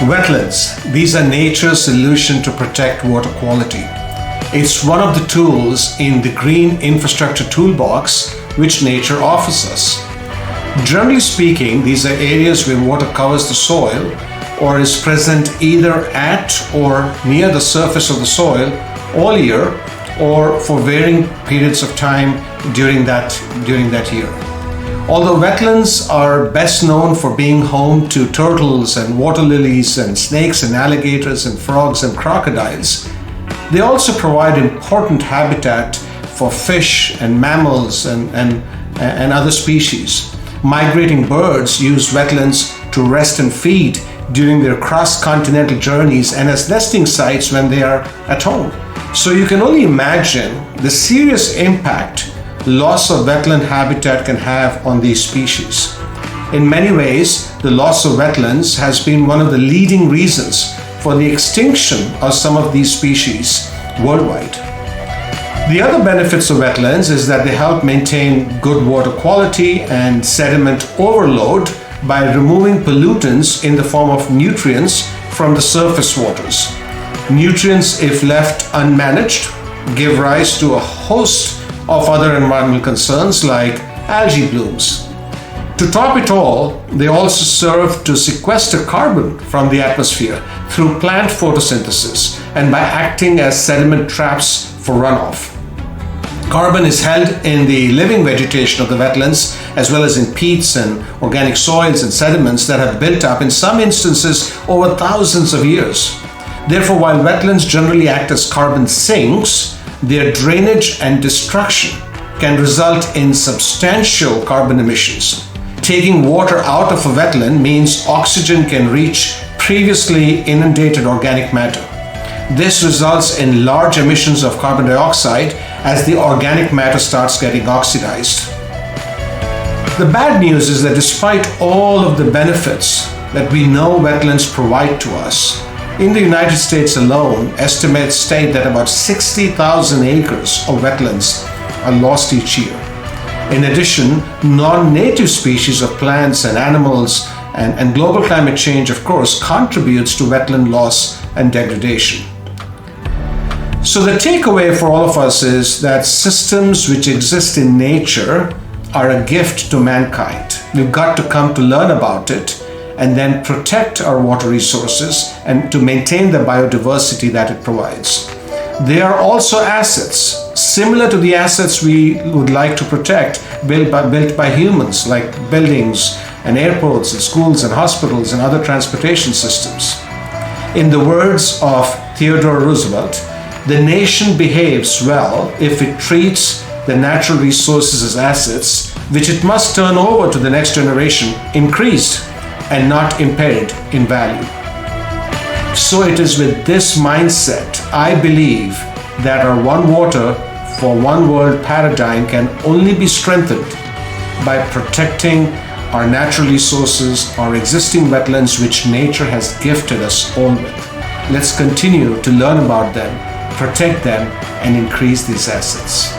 Wetlands. These are nature's solution to protect water quality. It's one of the tools in the green infrastructure toolbox which nature offers us. Generally speaking, these are areas where water covers the soil or is present either at or near the surface of the soil all year or for varying periods of time during that year. Although wetlands are best known for being home to turtles and water lilies and snakes and alligators and frogs and crocodiles, they also provide important habitat for fish and mammals and other species. Migrating birds use wetlands to rest and feed during their cross-continental journeys and as nesting sites when they are at home. So you can only imagine the serious impact loss of wetland habitat can have on these species. In many ways, the loss of wetlands has been one of the leading reasons for the extinction of some of these species worldwide. The other benefits of wetlands is that they help maintain good water quality and sediment overload by removing pollutants in the form of nutrients from the surface waters. Nutrients, if left unmanaged, give rise to a host of other environmental concerns like algae blooms. To top it all, they also serve to sequester carbon from the atmosphere through plant photosynthesis and by acting as sediment traps for runoff. Carbon is held in the living vegetation of the wetlands as well as in peats and organic soils and sediments that have built up in some instances over thousands of years. Therefore, while wetlands generally act as carbon sinks, their drainage and destruction can result in substantial carbon emissions. Taking water out of a wetland means oxygen can reach previously inundated organic matter. This results in large emissions of carbon dioxide as the organic matter starts getting oxidized. The bad news is that despite all of the benefits that we know wetlands provide to us, in the United States alone, estimates state that about 60,000 acres of wetlands are lost each year. In addition, non-native species of plants and animals and global climate change, of course, contributes to wetland loss and degradation. So the takeaway for all of us is that systems which exist in nature are a gift to mankind. We've got to come to learn about it and then protect our water resources and to maintain the biodiversity that it provides. They are also assets, similar to the assets we would like to protect, built by humans, like buildings and airports and schools and hospitals and other transportation systems. In the words of Theodore Roosevelt, the nation behaves well if it treats the natural resources as assets, which it must turn over to the next generation increased and not impaired in value. So it is with this mindset, I believe, that our One Water for One World paradigm can only be strengthened by protecting our natural resources, our existing wetlands, which nature has gifted us all with. Let's continue to learn about them, protect them, and increase these assets.